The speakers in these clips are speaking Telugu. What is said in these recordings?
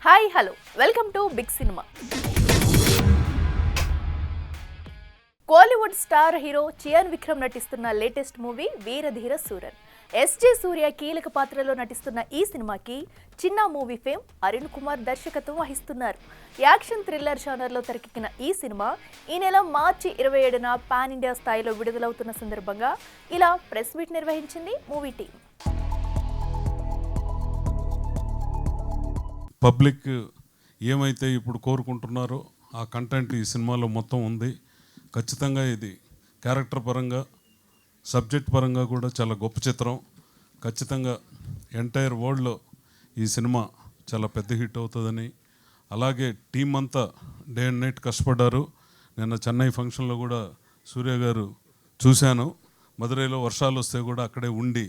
Hi hello welcome to Big Cinema. Kollywood star hero Chiyaan Vikram నటిస్తున్న latest movie Veera Dheera Sooran. SJ Suryah కీలక పాత్రలో నటిస్తున్న ఈ సినిమాకి చిన్న మూవీ ఫేమ్ అరుణ్ కుమార్ దర్శకత్వం వహిస్తున్నారు. యాక్షన్ థ్రిల్లర్ జానర్లో తెరకెక్కిన ఈ సినిమా ఈ నెల మార్చి 27న పాన్ ఇండియా స్థాయిలో విడుదలవుతున్న సందర్భంగా ఇలా ప్రెస్ మీట్ నిర్వహించింది మూవీ టీం. పబ్లిక్ ఏమైతే ఇప్పుడు కోరుకుంటున్నారో ఆ కంటెంట్ ఈ సినిమాలో మొత్తం ఉంది. ఖచ్చితంగా ఇది క్యారెక్టర్ పరంగా సబ్జెక్ట్ పరంగా కూడా చాలా గొప్ప చిత్రం. ఖచ్చితంగా ఎంటైర్ వరల్డ్లో ఈ సినిమా చాలా పెద్ద హిట్ అవుతుందని, అలాగే టీం అంతా డే అండ్ నైట్ కష్టపడ్డారు. నిన్న చెన్నై ఫంక్షన్లో కూడా సూర్య గారు చూశాను. మదురైలో వర్షాలు వస్తే కూడా అక్కడే ఉండి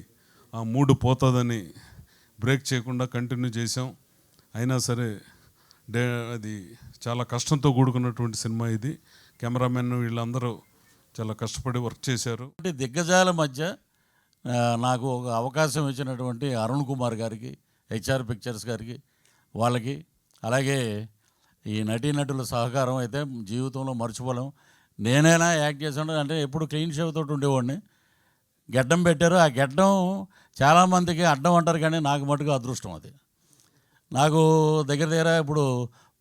ఆ మూడు పోతుందని బ్రేక్ చేయకుండా కంటిన్యూ చేసాం. అయినా సరే అది చాలా కష్టంతో కూడుకున్నటువంటి సినిమా ఇది. కెమెరామెన్ వీళ్ళందరూ చాలా కష్టపడి వర్క్ చేశారు. దిగ్గజాల మధ్య నాకు ఒక అవకాశం ఇచ్చినటువంటి అరుణ్ కుమార్ గారికి, హెచ్ఆర్ పిక్చర్స్ గారికి, వాళ్ళకి, అలాగే ఈ నటీనటుల సహకారం అయితే జీవితంలో మర్చిపోలేం. నేనైనా యాక్ట్ చేసాను అంటే ఎప్పుడు క్లీన్ షేవ్తో ఉండేవాడిని. గెడ్డం పెట్టారు. ఆ గెడ్డం చాలామందికి అడ్డం అంటారు, కానీ నాకు మటుకు అదృష్టం. అది నాకు దగ్గర ఇప్పుడు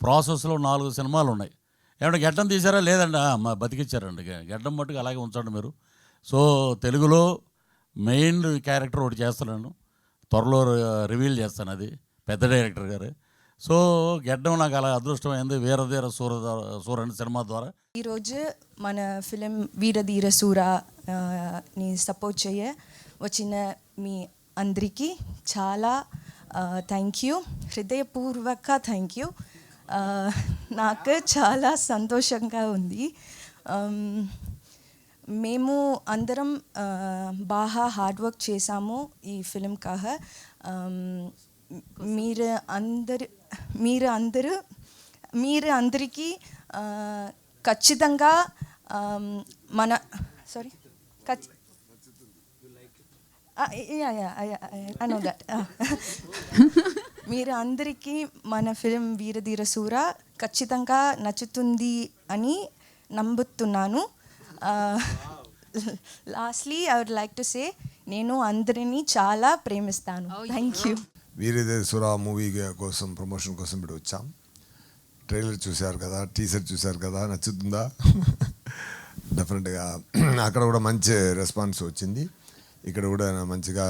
ప్రాసెస్లో 4 సినిమాలు ఉన్నాయి. ఏమంటే గెడ్డం తీసారా? లేదండి, మా బతికిచ్చారండి. గెడ్డం మట్టుకు అలాగే ఉంచండి మీరు. సో తెలుగులో మెయిన్ క్యారెక్టర్ ఒకటి చేస్తున్నాను, త్వరలో రివీల్ చేస్తాను. అది పెద్ద డైరెక్టర్ గారు. సో గెడ్డం నాకు అలా అదృష్టమైంది వీరధీర సూరన్ సినిమా ద్వారా. ఈరోజు మన ఫిలిం వీరధీర సూరాని సపోర్ట్ వచ్చిన మీ అందరికీ చాలా థ్యాంక్ యూ, హృదయపూర్వక థ్యాంక్ యూ. నాకు చాలా సంతోషంగా ఉంది. మేము అందరం బాగా హార్డ్ వర్క్ చేసాము ఈ ఫిలిం కాహ. మీరు అందరికీ ఖచ్చితంగా మన సారీ I know that. మీరు అందరికీ మన ఫిలిం వీరధీర సూర ఖచ్చితంగా నచ్చుతుంది అని నమ్ముతున్నాను. Lastly I would like to say, నేను అందరినీ చాలా ప్రేమిస్తాను. Thank you. Veera Dheera Sura movie కోసం ప్రమోషన్ కోసం ఇప్పుడు వచ్చాం. ట్రైలర్ చూశారు కదా, టీజర్ చూశారు కదా, నచ్చుతుందా? డెఫినెట్గా అక్కడ కూడా మంచి రెస్పాన్స్ వచ్చింది. ఇక్కడ కూడా మంచిగా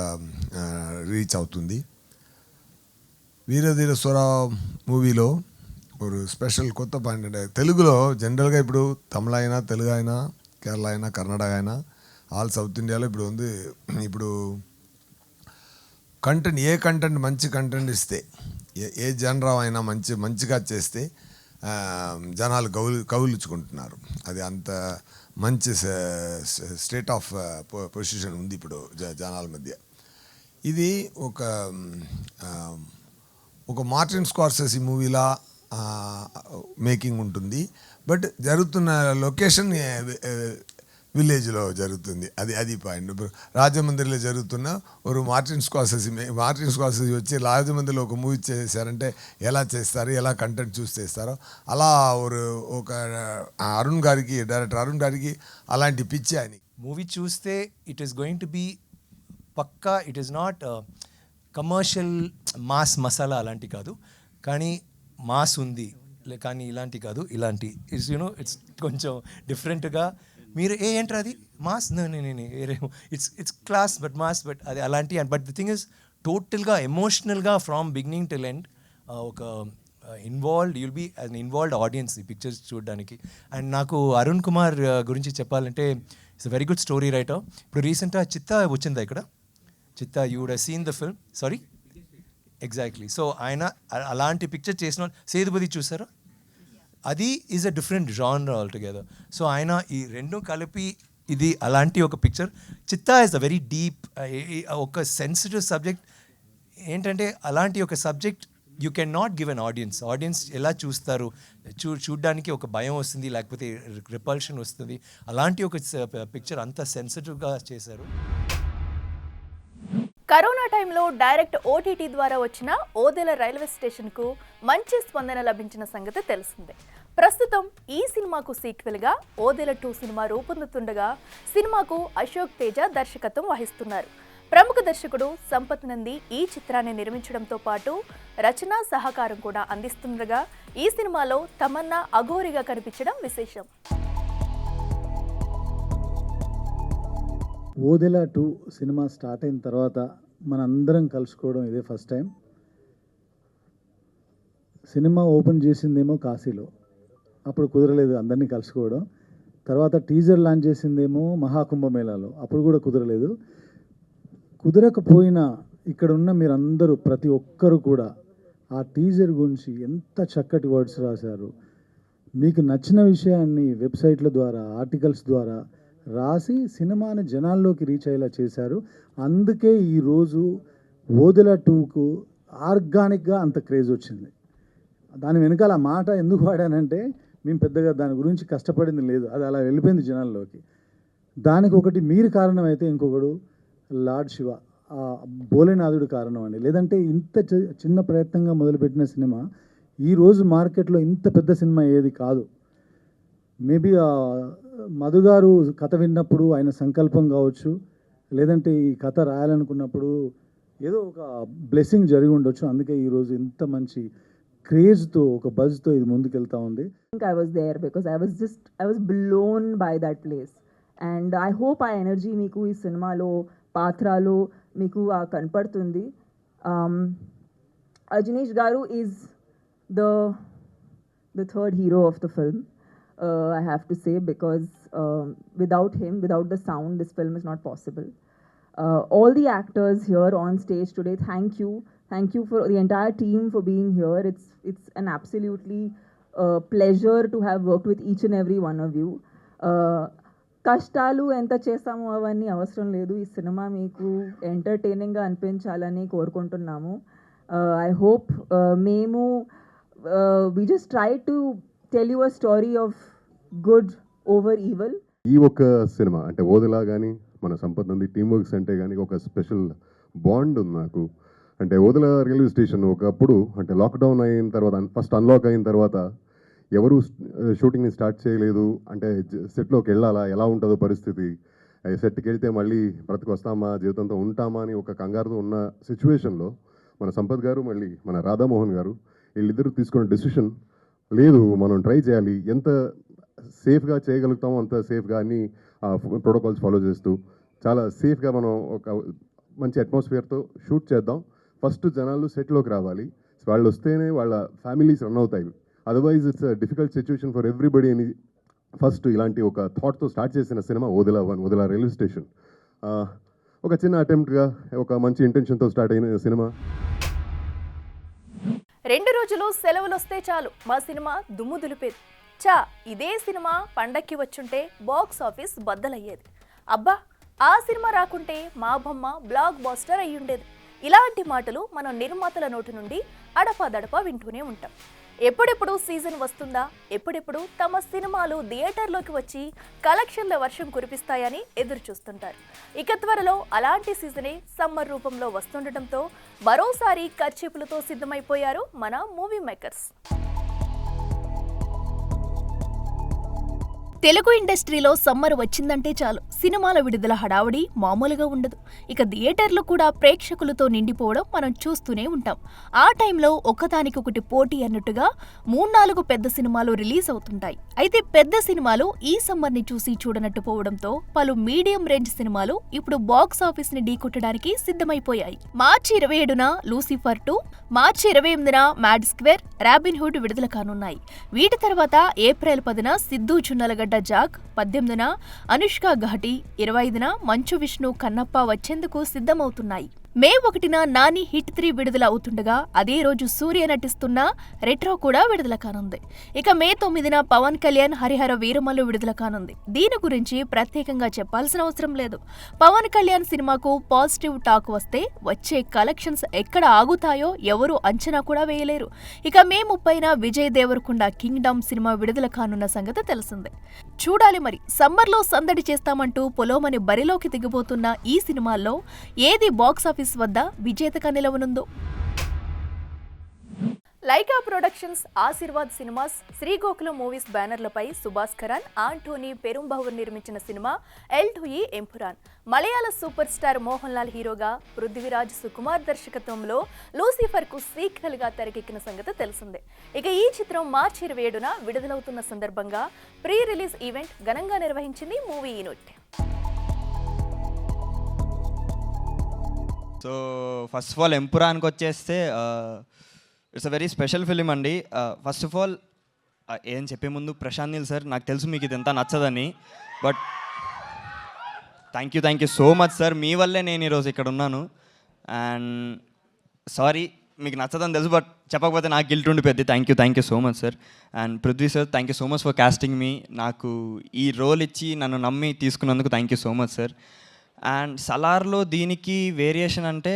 రీచ్ అవుతుంది. వీరధీర సూర మూవీలో ఒక స్పెషల్ కొత్త పాయింట్ అంటే, తెలుగులో జనరల్గా ఇప్పుడు తమిళ అయినా, తెలుగు అయినా, కేరళ అయినా, కర్ణాటక అయినా, ఆల్ సౌత్ ఇండియాలో ఇప్పుడు ఉంది. ఇప్పుడు కంటెంట్, ఏ కంటెంట్ మంచి కంటెంట్ ఇస్తే, ఏ జనరా అయినా మంచిగా చేస్తే జనాలు కౌలించుకుంటున్నారు. అది అంత మంచి స్టేట్ ఆఫ్ పొజిషన్ ఉంది ఇప్పుడు జనాల మధ్య. ఇది ఒక మార్టిన్ స్కార్సెసీ మూవీలా మేకింగ్ ఉంటుంది. బట్ జరుగుతున్న లొకేషన్ విలేజ్లో జరుగుతుంది. అది పాయింట్. ఇప్పుడు రాజమండ్రిలో జరుగుతున్న ఒక మార్టిన్ స్కార్సెసీ వచ్చి రాజమండ్రిలో ఒక మూవీ చేశారంటే ఎలా చేస్తారు, ఎలా కంటెంట్ చూసి చేస్తారో అలా ఒక అరుణ్ గారికి, డైరెక్టర్ అరుణ్ గారికి అలాంటి పిచ్చి ఆయన. మూవీ చూస్తే it is going to be pakka. It is not commercial mass masala అలాంటి కాదు, కానీ మాస్ ఉంది. కానీ ఇలాంటి కాదు, ఇలాంటి ఇట్స్ ఇట్స్ కొంచెం డిఫరెంట్గా. మీరు ఏంటారు అది mass, it's class but mass, but అది అలాంటి. బట్ ది థింగ్ ఇస్ టోటల్గా ఎమోషనల్గా ఫ్రమ్ బిగినింగ్ టిల్ ఎండ్ ఒక involved, you'll be an involved audience ఈ పిక్చర్స్ చూడడానికి. అండ్ నాకు అరుణ్ కుమార్ గురించి చెప్పాలంటే it's a very good story writer. ఇప్పుడు రీసెంట్గా చిత్తా వచ్చిందా ఇక్కడ? Chithha, you would have seen the film. Sorry, exactly. So ఆయన అలాంటి పిక్చర్ చేసిన సేతుపతి చూసారా? అది is a different genre altogether. So ఆయన ఈ రెండు కలిపి ఇది అలాంటి ఒక పిక్చర్. చిత్తా ఇస్ అ వెరీ డీప్, ఒక సెన్సిటివ్ సబ్జెక్ట్. ఏంటంటే అలాంటి ఒక subject you can not give an audience ఎలా చూస్తారు, చూడడానికి ఒక భయం వస్తుంది, లేకపోతే రిపల్షన్ వస్తుంది. అలాంటి ఒక పిక్చర్ అంత సెన్సిటివ్గా చేశారు. కరోనా టైంలో డైరెక్ట్ ఓటీటీ ద్వారా వచ్చిన ఓదెల రైల్వే స్టేషన్కు మంచి స్పందన లభించిన సంగతి తెలిసిందే. ప్రస్తుతం ఈ సినిమాకు సీక్వెల్గా ఓదెల 2 సినిమా రూపొందుతుండగా సినిమాకు అశోక్ తేజ దర్శకత్వం వహిస్తున్నారు. ప్రముఖ దర్శకుడు సంపత్ నంది ఈ చిత్రాన్ని నిర్మించడంతో పాటు రచనా సహకారం కూడా అందిస్తుండగా ఈ సినిమాలో తమన్నా అఘోరిగా కనిపించడం విశేషం. ఓదెల 2 సినిమా స్టార్ట్ అయిన తర్వాత మనందరం కలుసుకోవడం ఇదే ఫస్ట్ టైం. సినిమా ఓపెన్ చేసిందేమో కాశీలో, అప్పుడు కుదరలేదు అందరినీ కలుసుకోవడం. తర్వాత టీజర్ లాంచ్ చేసిందేమో మహాకుంభమేళాలో, అప్పుడు కూడా కుదరలేదు. కుదరకపోయినా ఇక్కడ ఉన్న మీరందరూ ప్రతి ఒక్కరు కూడా ఆ టీజర్ గురించి ఎంత చక్కటి వర్డ్స్ రాశారు. మీకు నచ్చిన విషయాన్ని వెబ్సైట్ల ద్వారా ఆర్టికల్స్ ద్వారా రాసి సినిమాని జనాల్లోకి రీచ్ అయ్యేలా చేశారు. అందుకే ఈరోజు ఓదెల 2కు ఆర్గానిక్గా అంత క్రేజ్ వచ్చింది. దాని వెనకాల ఆ మాట ఎందుకు వాడానంటే మేము పెద్దగా దాని గురించి కష్టపడింది లేదు, అది అలా వెళ్ళిపోయింది జనాల్లోకి. దానికి ఒకటి మీరు కారణం అయితే ఇంకొకడు లార్డ్ శివ, భోలేనాథుడు కారణం అండి. లేదంటే ఇంత చిన్న ప్రయత్నంగా మొదలుపెట్టిన సినిమా ఈరోజు మార్కెట్లో ఇంత పెద్ద సినిమా ఏది కాదు. మేబీ మధు గారు కథ విన్నప్పుడు ఆయన సంకల్పం కావచ్చు, లేదంటే ఈ కథ రాయాలనుకున్నప్పుడు ఏదో ఒక బ్లెస్సింగ్ జరిగి ఉండొచ్చు. అందుకే ఈరోజు ఇంత మంచి క్రేజ్తో ఒక బజ్తో ఇది ముందుకెళ్తా ఉంది. I was there because I was blown by that place, and I hope ఆ ఎనర్జీ మీకు ఈ సినిమాలో పాత్రలో మీకు కనపడుతుంది. అజనీష్ గారు is the third hero of the film, I have to say, because without him, without the sound, this film is not possible. All the actors here on stage today, thank you for the entire team for being here. It's an absolutely pleasure to have worked with each and every one of you. కష్టాలు ఎంత చేస్తామో అవన్నీ అవసరం లేదు, ఈ సినిమా మీకు ఎంటర్టైనింగ్గా అనిపించాలని కోరుకుంటున్నాము. ఐ హోప్ మేము we just try to tell you a story of good over evil. ఈ ఒక్క సినిమా అంటే ఓదెలా కానీ మన సంపత్ నంది టీమ్ వర్క్స్ అంటే కానీ ఒక స్పెషల్ బాండ్ ఉంది నాకు. అంటే ఓదెల రైల్వే స్టేషన్ ఒకప్పుడు అంటే లాక్డౌన్ అయిన తర్వాత ఫస్ట్ అన్లాక్ అయిన తర్వాత ఎవరు షూటింగ్ని స్టార్ట్ చేయలేదు. అంటే సెట్లోకి వెళ్ళాలా, ఎలా ఉంటుందో పరిస్థితి, సెట్కి వెళ్తే మళ్ళీ బ్రతికొస్తామా, జీవితంతో ఉంటామా అని ఒక కంగారుతో ఉన్న సిచ్యువేషన్లో మన సంపత్ గారు మళ్ళీ మన రాధామోహన్ గారు వీళ్ళిద్దరూ తీసుకున్న డెసిషన్, లేదు మనం ట్రై చేయాలి, ఎంత సేఫ్గా చేయగలుగుతామో అంత సేఫ్గా అన్ని ప్రోటోకాల్స్ ఫాలో చేస్తూ చాలా సేఫ్గా మనం ఒక మంచి అట్మాస్ఫియర్తో షూట్ చేద్దాం. ఫస్ట్ జనాలు సెట్లోకి రావాలి, వాళ్ళు వస్తేనే వాళ్ళ ఫ్యామిలీస్ రన్ అవుతాయి. Otherwise it's difficult situation for everybody అని ఫస్ట్ ఇలాంటి ఒక థాట్తో స్టార్ట్ చేసిన సినిమా ఓదెల రైల్వే స్టేషన్. ఒక చిన్న అటెంప్ట్గా ఒక మంచి ఇంటెన్షన్తో స్టార్ట్ అయిన సినిమా. 2 రోజులు సెలవులు వస్తే చాలు మా సినిమా దుమ్ము దులిపేది. ఇదే సినిమా పండక్కి వచ్చుంటే బాక్స్ ఆఫీస్ బద్దలయ్యేది. అబ్బా ఆ సినిమా రాకుంటే మా బొమ్మ బ్లాక్ బాస్టర్ అయ్యుండేది. ఇలాంటి మాటలు మనం నిర్మాతల నోటి నుండి అడపాదడపా వింటూనే ఉంటాం. ఎప్పుడెప్పుడు సీజన్ వస్తుందా, ఎప్పుడెప్పుడు తమ సినిమాలు థియేటర్లోకి వచ్చి కలెక్షన్ల వర్షం కురిపిస్తాయని ఎదురు చూస్తుంటారు. ఇక త్వరలో అలాంటి సీజనే సమ్మర్ రూపంలో వస్తుండటంతో మరోసారి కర్చీపులతో సిద్ధమైపోయారు మన మూవీ మేకర్స్. తెలుగు ఇండస్ట్రీలో సమ్మర్ వచ్చిందంటే చాలు సినిమాల విడుదల హడావుడి మామూలుగా ఉండదు. ఇక థియేటర్లు కూడా ప్రేక్షకులతో నిండిపోవడం మనం చూస్తూనే ఉంటాం. ఆ టైంలో ఒకదానికొకటి పోటీ అన్నట్టుగా 3-4 పెద్ద సినిమాలు రిలీజ్ అవుతుంటాయి. అయితే పెద్ద సినిమాలు ఈ సమ్మర్ని చూసి చూడనట్టు పోవడంతో పలు మీడియం రేంజ్ సినిమాలు ఇప్పుడు బాక్స్ ఆఫీస్ ని ఢీకొట్టడానికి సిద్ధమైపోయాయి. మార్చి 27న లూసిఫర్ 2, మార్చి 28న మ్యాడ్ స్క్వేర్, రాబిన్ హుడ్ విడుదల కానున్నాయి. వీటి తర్వాత ఏప్రిల్ 10న సిద్ధు జున్నలగడ్డ జాగ్, 18న అనుష్క ఘాటి, 25న మంచు విష్ణు కన్నప్ప వచ్చేందుకు సిద్ధమవుతున్నాయి. మే 1న నాని హిట్ 3 విడుదల అవుతుండగా అదే రోజు సూర్య నటిస్తున్న రెట్రో కూడా విడుదల కానుంది. ఇక మే 9న పవన్ కళ్యాణ్ హరిహర వీరమల్లు విడుదల కానుంది. దీని గురించి ప్రత్యేకంగా చెప్పాల్సిన అవసరం లేదు. పవన్ కళ్యాణ్ సినిమాకు పాజిటివ్ టాక్ వస్తే వచ్చే కలెక్షన్స్ ఎక్కడ ఆగుతాయో ఎవరు అంచనా కూడా వేయలేరు. ఇక మే 30న విజయ్ దేవరకొండ కింగ్డమ్ సినిమా విడుదల కానున్న సంగతి తెలిసిందే. చూడాలి మరి సమ్మర్లో సందడి చేస్తామంటూ పొలోమని బరిలోకి దిగబోతున్న ఈ సినిమాల్లో ఏది బాక్సాఫీస్ బాక్సాఫీస్ వద్ద విజేతగా నిలవనుందో. Lyca productions, Aashirvad cinemas, Sree Gokulam movies బ్యానర్లపై సుభాష్ కరాన్, ఆంటోనీ పెరుంబవూర్ నిర్మించిన cinema L two E Empuraan. Malayala super star Mohan Lal హీరోగా, పృథ్వీరాజ్ సుకుమార్ దర్శకత్వంలో లూసిఫర్ కు సీక్వెల్ గా తెరకెక్కిన సంగతి తెలిసిందే. ఇక ఈ చిత్రం మార్చి 27న విడుదలవుతున్న సందర్భంగా ప్రీ రిలీజ్ ఈవెంట్ ఘనంగా నిర్వహించింది movie unit. So first of all ఎంపురాన్కి వచ్చేస్తే it's a very special film అండి. ఫస్ట్ ఆఫ్ ఆల్ ఏం చెప్పే ముందు ప్రశాంత్ నీల్ సార్, నాకు తెలుసు మీకు ఇది ఎంత నచ్చదని, but thank you so much sir. మీ వల్లే నేను ఈరోజు ఇక్కడ ఉన్నాను. అండ్ సారీ మీకు నచ్చదని తెలుసు, బట్ చెప్పకపోతే నాకు గిల్ట్ ఉండిపోద్ది. Thank you so much sir. And Prithvi sir, thank you so much for casting me. నాకు ఈ రోల్ ఇచ్చి నన్ను నమ్మి తీసుకున్నందుకు thank you so much sir. And సలార్లో దీనికి వేరియేషన్ అంటే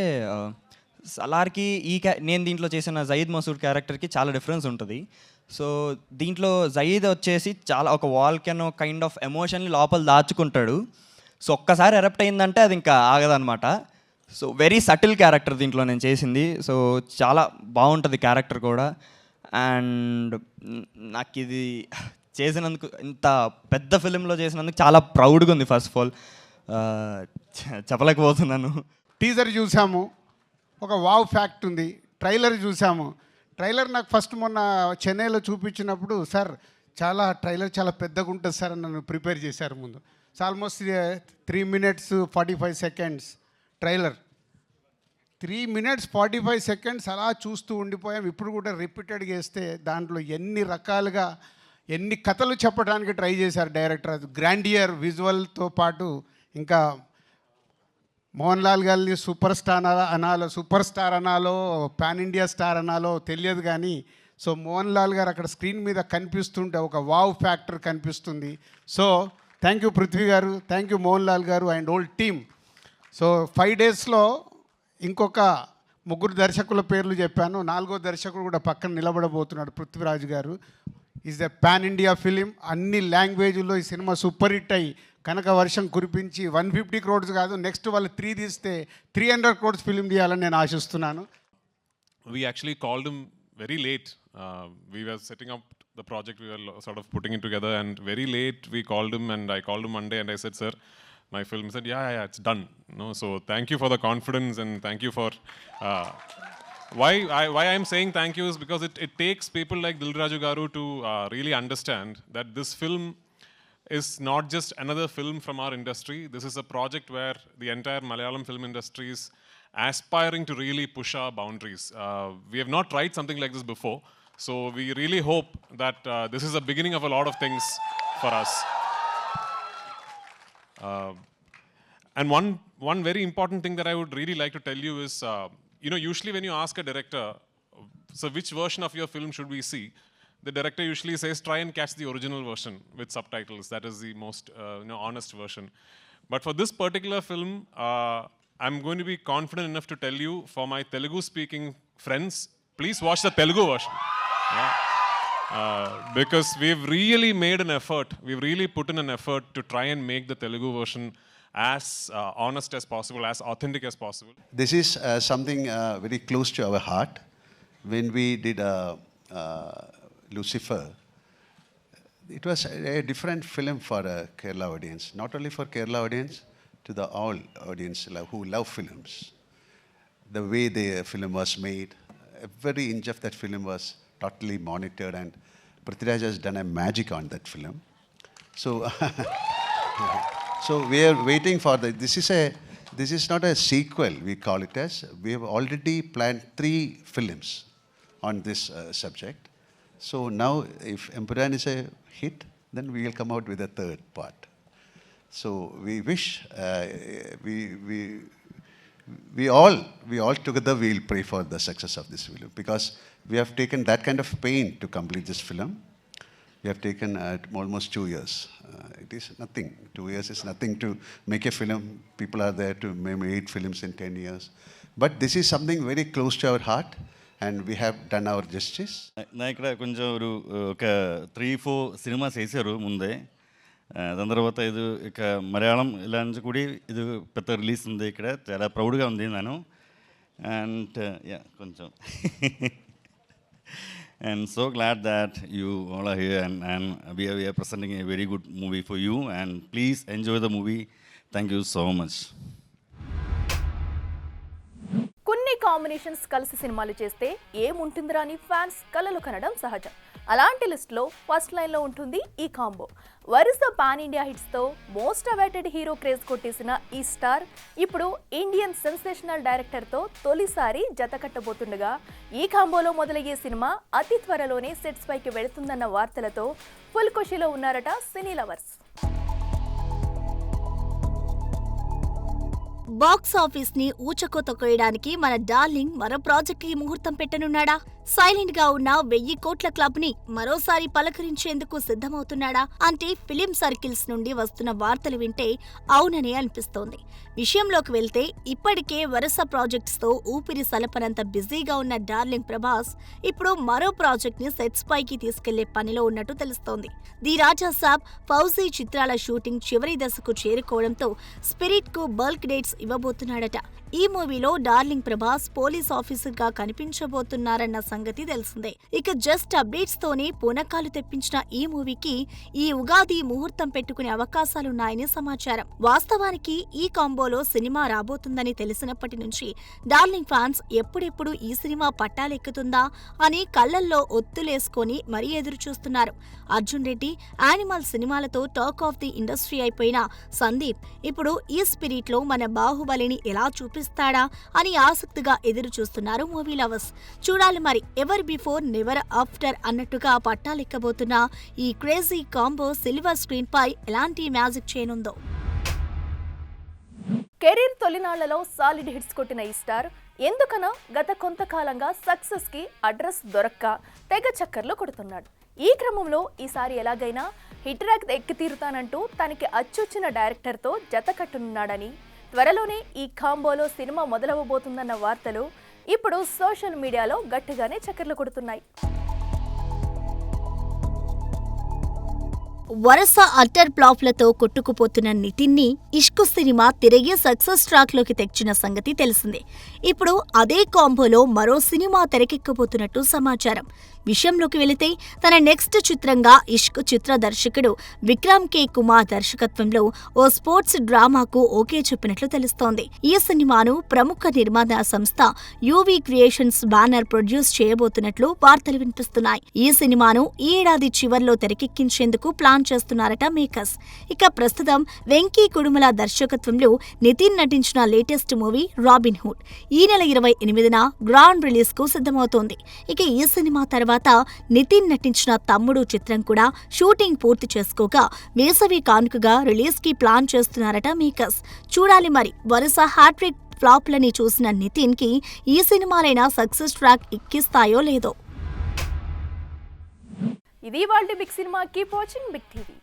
సలార్కి నేను దీంట్లో చేసిన జయీద్ మసూద్ క్యారెక్టర్కి చాలా డిఫరెన్స్ ఉంటుంది. సో దీంట్లో జయీద్ వచ్చేసి చాలా ఒక వాల్కెనో కైండ్ ఆఫ్ ఎమోషన్ని లోపల దాచుకుంటాడు. సో ఒక్కసారి ఎరప్ట్ అయిందంటే అది ఇంకా ఆగదనమాట. సో వెరీ సటిల్ క్యారెక్టర్ దీంట్లో నేను చేసింది. సో చాలా బాగుంటుంది క్యారెక్టర్ కూడా. అండ్ నాకు ఇది చేసినందుకు, ఇంత పెద్ద ఫిలింలో చేసినందుకు చాలా ప్రౌడ్గా ఉంది. ఫస్ట్ ఆఫ్ ఆల్ చెప్పలేకపోతున్నాను. టీజర్ చూసాము, ఒక వావ్ ఫ్యాక్ట్ ఉంది. ట్రైలర్ చూసాము. ట్రైలర్ నాకు ఫస్ట్ మొన్న చెన్నైలో చూపించినప్పుడు, సార్ ట్రైలర్ చాలా పెద్దగా ఉంటుంది సార్ అని నన్ను ప్రిపేర్ చేశారు ముందు. So almost 3 minutes 45 seconds trailer. 3 minutes 45 seconds అలా చూస్తూ ఉండిపోయాం. ఇప్పుడు కూడా రిపీటెడ్గా వేస్తే దాంట్లో ఎన్ని రకాలుగా ఎన్ని కథలు చెప్పడానికి ట్రై చేశారు డైరెక్టర్. అది గ్రాండియర్ విజువల్తో పాటు ఇంకా మోహన్ లాల్ గారిని సూపర్ స్టార్ అనాలో పాన్ ఇండియా స్టార్ అనాలో తెలియదు కానీ, సో మోహన్ లాల్ గారు అక్కడ స్క్రీన్ మీద కనిపిస్తుంటే ఒక వావ్ ఫ్యాక్టర్ కనిపిస్తుంది. సో థ్యాంక్ యూ పృథ్వీ గారు, థ్యాంక్ యూ మోహన్ లాల్ గారు అండ్ ఓల్డ్ టీమ్. సో 5 daysలో ఇంకొక 3 దర్శకుల పేర్లు చెప్పాను. 4వ దర్శకుడు కూడా పక్కన నిలబడబోతున్నాడు, పృథ్వీరాజ్ గారు. Is a pan India film. అన్ని లాంగ్వేజ్లో ఈ సినిమా సూపర్ హిట్ అయ్యి కనుక వర్షం కురిపించి 150 crores కాదు, నెక్స్ట్ వాళ్ళు 3 తీస్తే 300 crores ఫిలిం తీయాలని నేను ఆశిస్తున్నాను. We actually called him very late. We were setting up the project, we were sort of putting it together, and very late we called him, and I called him Monday and I said, sir, my film. He said, yeah, it's done. No, so thank you for the confidence, and thank you for why I'm saying thank you is because it takes people like Dil Raju Garu to really understand that this film is not just another film from our industry. This is a project where the entire Malayalam film industry is aspiring to really push our boundaries. We have not tried something like this before, so we really hope that this is the beginning of a lot of things for us. And one very important thing that I would really like to tell you is, usually when you ask a director, so which version of your film should we see? The director usually says, try and catch the original version with subtitles. That is the most honest version. But for this particular film, I'm going to be confident enough to tell you, for my Telugu-speaking friends, please watch the Telugu version. Because we've really made an effort. We've really put in an effort to try and make the Telugu version as honest as possible, as authentic as possible. This is something very close to our heart. When we did Lucifer, it was a different film for a Kerala audience. Not only for Kerala audience, to the all audience who love films. The way the film was made, every inch of that film was totally monitored, and Prithviraj has done a magic on that film. So, so we are waiting for this is not a sequel, we call it as. We have already planned 3 films on this subject. So now, if Empuran is a hit, then we will come out with a 3rd part. So we wish we all together will pray for the success of this film, because we have taken that kind of pain to complete this film. We have taken almost 2 years. It is nothing. 2 years is nothing to make a film. People are there to make 8 films in 10 years. But this is something very close to our heart, and we have done our justice. నా ఇక్కడ కొంచెం ఒక 3-4 సినిమాస్ వేసారు ముందే. దాని తర్వాత ఇది ఇక మలయాళం ఇలా నుంచి కూడా ఇది పెద్ద రిలీజ్ ఉంది. ఇక్కడ చాలా ప్రౌడ్గా ఉంది నేను. And yeah, koncham. And so glad that you all are here, and we are presenting a very good movie for you, and please enjoy the movie. Thank you so much. కొన్ని కాంబినేషన్స్ కలిసి సినిమాలు చేస్తే ఏముంటుందిరా అని ఫ్యాన్స్ కలలు కనడం సహజం. అలాంటి లిస్ట్లో ఫస్ట్ లైన్లో ఉంటుంది ఈ కాంబో. వరుస పాన్ ఇండియా హిట్స్తో మోస్ట్ అవైటెడ్ హీరో క్రేజ్ కొట్టేసిన ఈ స్టార్ ఇప్పుడు ఇండియన్ సెన్సేషనల్ డైరెక్టర్తో తొలిసారి జత కట్టబోతుండగా ఈ కాంబోలో మొదలయ్యే సినిమా అతి త్వరలోనే సెట్స్ పైకి వెళుతుందన్న వార్తలతో ఫుల్ ఖుషీలో ఉన్నారట సినీ లవర్స్. బాక్స్ ఆఫీస్ ని ఊచకోత కొయ్యడానికి మన డార్లింగ్ మరో ప్రాజెక్ట్ కి ముహూర్తం పెట్టనున్నాడా? సైలెంట్ గా ఉన్న 1000 కోట్ల క్లబ్ ని మరోసారి పలకరించేందుకు సిద్ధమవుతున్నాడా అంటే ఫిలిం సర్కిల్స్ నుండి వస్తున్న వార్తలు వింటే అవుననే అనిపిస్తోంది. విషయంలోకి వెళ్తే ఇప్పటికే వరుస ప్రాజెక్ట్స్ తో ఊపిరి సలపనంత బిజీగా ఉన్న డార్లింగ్ ప్రభాస్ ఇప్పుడు మరో ప్రాజెక్ట్ ని సెట్స్ పైకి తీసుకెళ్లే పనిలో ఉన్నట్టు తెలుస్తోంది. ది రాజా సాబ్, ఫౌజీ చిత్రాల షూటింగ్ చివరి దశకు చేరుకోవడంతో స్పిరిట్ కు బల్క్ డేట్స్ ఇవ్వబోతున్నాడట. ఈ మూవీలో డార్లింగ్ ప్రభాస్ పోలీస్ ఆఫీసర్ గా కనిపించబోతున్నారన్న సంగతి తెలిసిందే. ఇక జస్ట్ అప్డేట్స్ తోనే పూనకాలు తెప్పించిన ఈ మూవీకి ఈ ఉగాది ముహూర్తం పెట్టుకునే అవకాశాలున్నాయని సమాచారం. వాస్తవానికి ఈ కాంబోలో సినిమా రాబోతుందని తెలిసినప్పటి నుంచి డార్లింగ్ ఫ్యాన్స్ ఎప్పుడెప్పుడు ఈ సినిమా పట్టాలెక్కుతుందా అని కళ్లల్లో ఒత్తులేసుకొని మరీ ఎదురు చూస్తున్నారు. అర్జున్ రెడ్డి, యానిమల్ సినిమాలతో టాక్ ఆఫ్ ది ఇండస్ట్రీ అయిపోయిన సందీప్ ఇప్పుడు ఈ స్పిరిట్ లో మన బాహుబలిని ఎలా చూపిస్తాడా అని ఆసక్తిగా ఎదురు చూస్తున్నారు మూవీ లవర్స్. చూడాలి మరి ఎవర్ బిఫోర్ నెవర్ ఆఫ్టర్ అన్నట్టుగా పట్టాలెక్కబోతున్న ఈ క్రేజీ కాంబో సిల్వర్ స్క్రీన్ పై ఎలాంటి మ్యాజిక్ చేయనుందో. కెరీర్ తొలినాళ్లలో సాలిడ్ హిట్స్ కొట్టిన ఈ స్టార్ ఎందుకనో గత కొంతకాలంగా సక్సెస్ కి అడ్రస్ దొరక్క తెగ చక్కర్లు కొడుతున్నాడు. ఈ క్రమంలో ఈసారి ఎలాగైనా హిట్ ర్యాక్ ఎక్కి తీరుతానంటూ తనకి అచ్చొచ్చిన డైరెక్టర్తో జత కట్టనున్నాడని, త్వరలోనే ఈ కాంబోలో సినిమా మొదలవబోతుందన్న వార్తలు ఇప్పుడు సోషల్ మీడియాలో గట్టిగానే చక్కర్లు కొడుతున్నాయి. వరుస అట్టర్ ఫ్లాప్లతో కొట్టుకుపోతున్న నితిన్ ని ఇష్క్ సినిమా తిరిగి సక్సెస్ ట్రాక్ లోకి తెచ్చిన సంగతి తెలిసిందే. ఇప్పుడు అదే కాంబోలో మరో సినిమా తెరకెక్కబోతున్నట్టు సమాచారం. విషయంలోకి వెళితే తన నెక్స్ట్ చిత్రంగా ఇష్క్ చిత్ర దర్శకుడు విక్రమ్ కే కుమార్ దర్శకత్వంలో ఓ స్పోర్ట్స్ డ్రామాకు ఓకే చెప్పినట్లు తెలుస్తోంది. ఈ సినిమాను ప్రముఖ నిర్మాణ సంస్థ యూవీ క్రియేషన్స్ బ్యానర్ ప్రొడ్యూస్ చేయబోతున్నట్లు వార్తలు వినిపిస్తున్నాయి. ఈ సినిమాను ఈ ఏడాది చివర్లో తెరకెక్కించేందుకు ప్లాన్ చేస్తున్నారట మేకర్స్. ఇక ప్రస్తుతం వెంకీ కుడుమల దర్శకత్వంలో నితిన్ నటించిన లేటెస్ట్ మూవీ రాబిన్ హుడ్ ఈ నెల 28న గ్రాండ్ రిలీజ్ కు సిద్ధమవుతోంది. ఇక ఈ సినిమా తర్వాత నితిన్ నటించిన తమ్ముడు చిత్రం కూడా షూటింగ్ పూర్తి చేసుకోగా వేసవి కానుకగా రిలీజ్ కి ప్లాన్ చేస్తున్నారట మేకర్స్. చూడాలి మరి వరుస హ్యాట్రిక్ ఫ్లాప్లని చూసిన నితిన్ కి ఈ సినిమాలైనా సక్సెస్ ట్రాక్ ఎక్కిస్తాయో లేదో. ఇది వాళ్ళ Big Cinema. Keep watching Big TV.